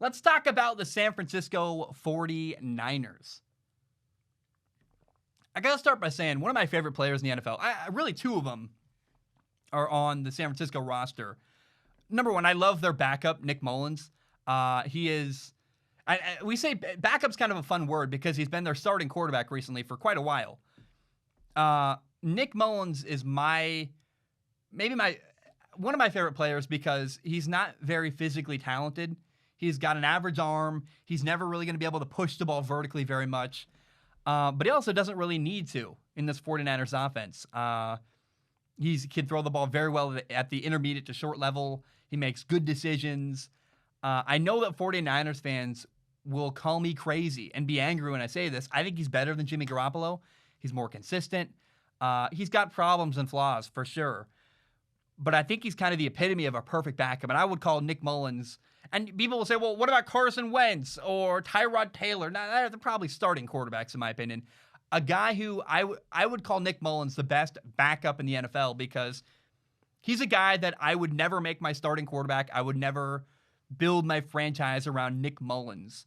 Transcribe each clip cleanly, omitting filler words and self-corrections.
Let's talk about the San Francisco 49ers. I got to start by saying one of my favorite players in the NFL, really two of them, are on the San Francisco roster. Number one, I love their backup, Nick Mullins. He is, we say backup's kind of a fun word because he's been their starting quarterback recently for quite a while. Nick Mullins is one of my favorite players because he's not very physically talented. He's got an average arm. He's never really going to be able to push the ball vertically very much. But he also doesn't really need to in this 49ers offense. He can throw the ball very well at the intermediate to short level. He makes good decisions. I know that 49ers fans will call me crazy and be angry when I say this. I think he's better than Jimmy Garoppolo. He's more consistent. He's got problems and flaws for sure. But I think he's kind of the epitome of a perfect backup. And I would call Nick Mullins. And people will say, well, what about Carson Wentz or Tyrod Taylor? Now, they're probably starting quarterbacks, in my opinion. A guy who I would call Nick Mullins the best backup in the NFL because he's a guy that I would never make my starting quarterback. I would never build my franchise around Nick Mullins.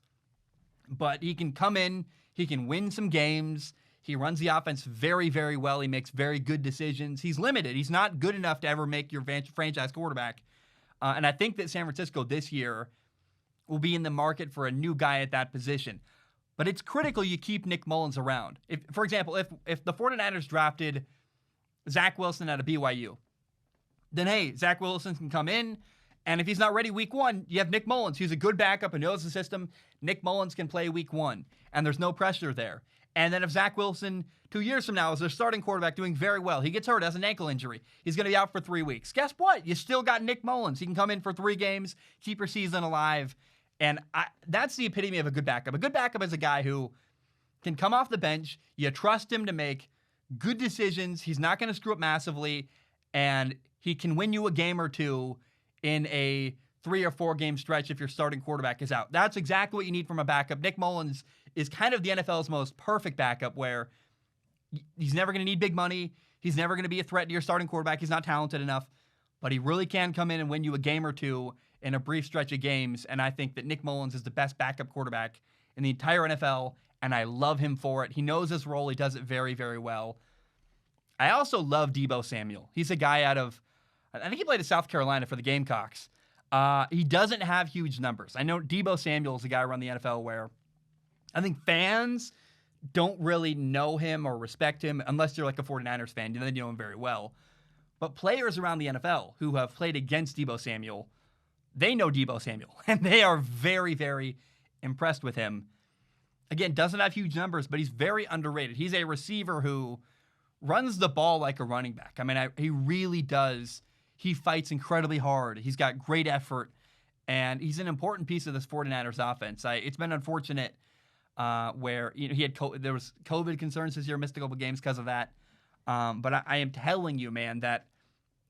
But he can come in. He can win some games. He runs the offense very, very well. He makes very good decisions. He's limited. He's not good enough to ever make your franchise quarterback. And I think that San Francisco this year will be in the market for a new guy at that position. But it's critical you keep Nick Mullins around. For example, if the 49ers drafted Zach Wilson out of BYU, then hey, Zach Wilson can come in, and if he's not ready week one, you have Nick Mullins, who's a good backup and knows the system. Nick Mullins can play week one, and there's no pressure there. And then if Zach Wilson, 2 years from now, is their starting quarterback doing very well, he gets hurt, has an ankle injury, he's going to be out for 3 weeks. Guess what? You still got Nick Mullins. He can come in for 3 games, keep your season alive. And that's the epitome of a good backup. A good backup is a guy who can come off the bench. You trust him to make good decisions. He's not going to screw up massively. And he can win you a game or two in a 3 or 4 game stretch if your starting quarterback is out. That's exactly what you need from a backup. Nick Mullins is kind of the NFL's most perfect backup where he's never going to need big money. He's never going to be a threat to your starting quarterback. He's not talented enough. But he really can come in and win you a game or two in a brief stretch of games, and I think that Nick Mullins is the best backup quarterback in the entire NFL, and I love him for it. He knows his role. He does it very, very well. I also love Deebo Samuel. He's a guy I think he played at South Carolina for the Gamecocks. He doesn't have huge numbers. I know Deebo Samuel is a guy around the NFL where I think fans don't really know him or respect him unless you're like a 49ers fan. Then you know him very well. But players around the NFL who have played against Deebo Samuel, they know Deebo Samuel, and they are very, very impressed with him. Again, doesn't have huge numbers, but he's very underrated. He's a receiver who runs the ball like a running back. I mean, he really does. He fights incredibly hard. He's got great effort, and he's an important piece of this 49ers offense. It's been unfortunate where there was COVID concerns this year, missed a couple games because of that. But I am telling you, man, that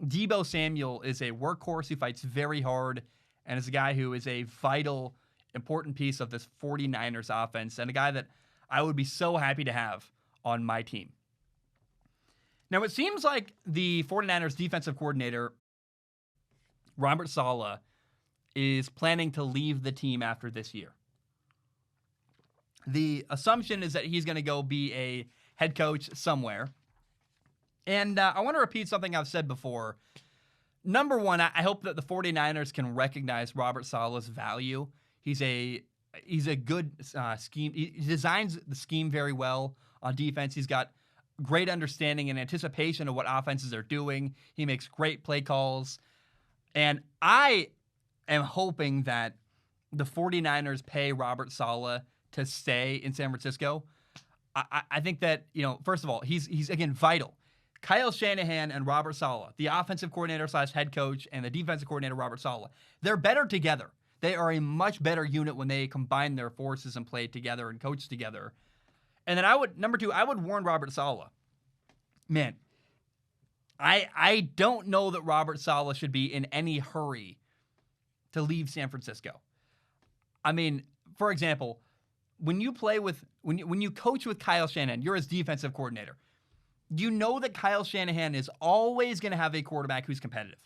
Deebo Samuel is a workhorse who fights very hard and is a guy who is a vital, important piece of this 49ers offense and a guy that I would be so happy to have on my team. Now, it seems like the 49ers defensive coordinator, Robert Saleh, is planning to leave the team after this year. The assumption is that he's going to go be a head coach somewhere. And I want to repeat something I've said before. Number one, I hope that the 49ers can recognize Robert Saleh's value. He's a good scheme. He designs the scheme very well on defense. He's got great understanding and anticipation of what offenses are doing. He makes great play calls. And I am hoping that the 49ers pay Robert Saleh to stay in San Francisco. I think that, first of all, he's again, vital. Kyle Shanahan and Robert Saleh, the offensive coordinator / head coach, and the defensive coordinator, Robert Saleh, they're better together. They are a much better unit when they combine their forces and play together and coach together. And then number two, I would warn Robert Saleh. Man, I don't know that Robert Saleh should be in any hurry to leave San Francisco. I mean, for example, when you coach with Kyle Shanahan, you're his defensive coordinator. You know that Kyle Shanahan is always going to have a quarterback who's competitive.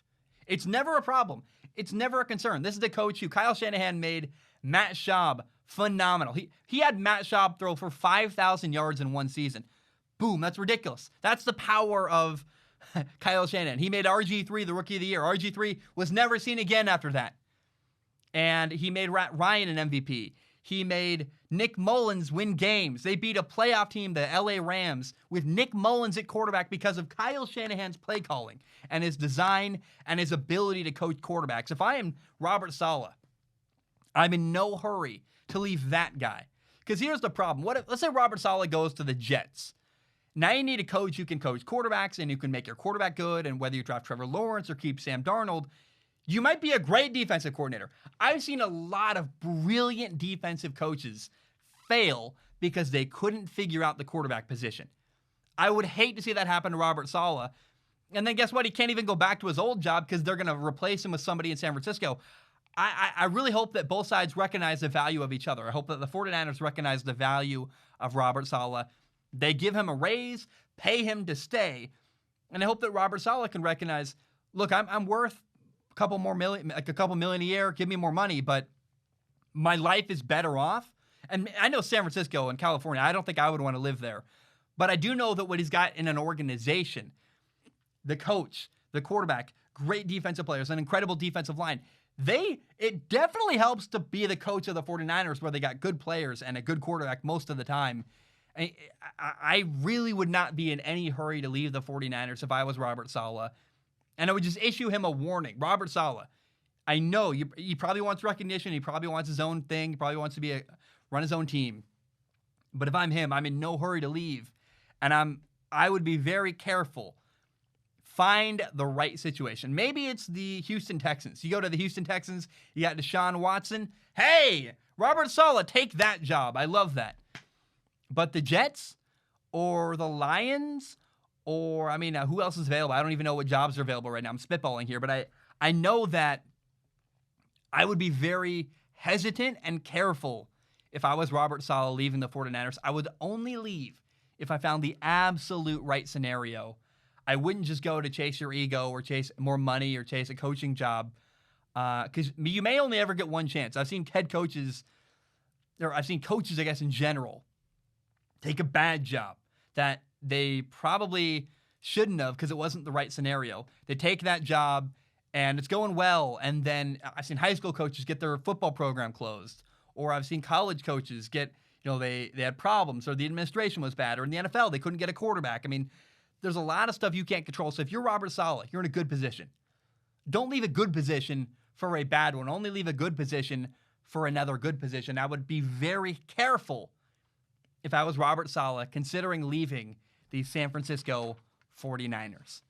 It's never a problem. It's never a concern. This is the coach who Kyle Shanahan made Matt Schaub, phenomenal. He had Matt Schaub throw for 5,000 yards in one season. Boom, that's ridiculous. That's the power of Kyle Shanahan. He made RG3 the Rookie of the Year. RG3 was never seen again after that. And he made Ryan an MVP. He made Nick Mullins win games. They beat a playoff team, the LA Rams, with Nick Mullins at quarterback because of Kyle Shanahan's play calling and his design and his ability to coach quarterbacks. If I am Robert Saleh, I'm in no hurry to leave that guy. Because here's the problem. Let's say Robert Saleh goes to the Jets. Now you need a coach who can coach quarterbacks and who can make your quarterback good, and whether you draft Trevor Lawrence or keep Sam Darnold, you might be a great defensive coordinator. I've seen a lot of brilliant defensive coaches fail because they couldn't figure out the quarterback position. I would hate to see that happen to Robert Saleh. And then guess what? He can't even go back to his old job because they're going to replace him with somebody in San Francisco. I really hope that both sides recognize the value of each other. I hope that the 49ers recognize the value of Robert Saleh. They give him a raise, pay him to stay. And I hope that Robert Saleh can recognize, look, I'm worth a couple million a year, give me more money, but my life is better off. And I know San Francisco and California, I don't think I would want to live there. But I do know that what he's got in an organization, the coach, the quarterback, great defensive players, an incredible defensive line, it definitely helps to be the coach of the 49ers where they got good players and a good quarterback most of the time. I really would not be in any hurry to leave the 49ers if I was Robert Saleh. And I would just issue him a warning. Robert Saleh, I know he probably wants recognition. He probably wants his own thing. He probably wants to run his own team. But if I'm him, I'm in no hurry to leave. And I would be very careful. Find the right situation. Maybe it's the Houston Texans. You go to the Houston Texans, you got Deshaun Watson. Hey, Robert Saleh, take that job. I love that. But the Jets or the Lions or, who else is available? I don't even know what jobs are available right now. I'm spitballing here, but I know that I would be very hesitant and careful if I was Robert Saleh leaving the 49ers. I would only leave if I found the absolute right scenario. I wouldn't just go to chase your ego or chase more money or chase a coaching job because you may only ever get one chance. I've seen coaches, I guess, in general, take a bad job that they probably shouldn't have because it wasn't the right scenario. They take that job and it's going well, and then I've seen high school coaches get their football program closed, or I've seen college coaches get, they had problems, or the administration was bad, or in the NFL they couldn't get a quarterback. There's a lot of stuff you can't control. So if you're Robert Saleh, you're in a good position. Don't leave a good position for a bad one. Only leave a good position for another good position. I would be very careful if I was Robert Saleh considering leaving the San Francisco 49ers.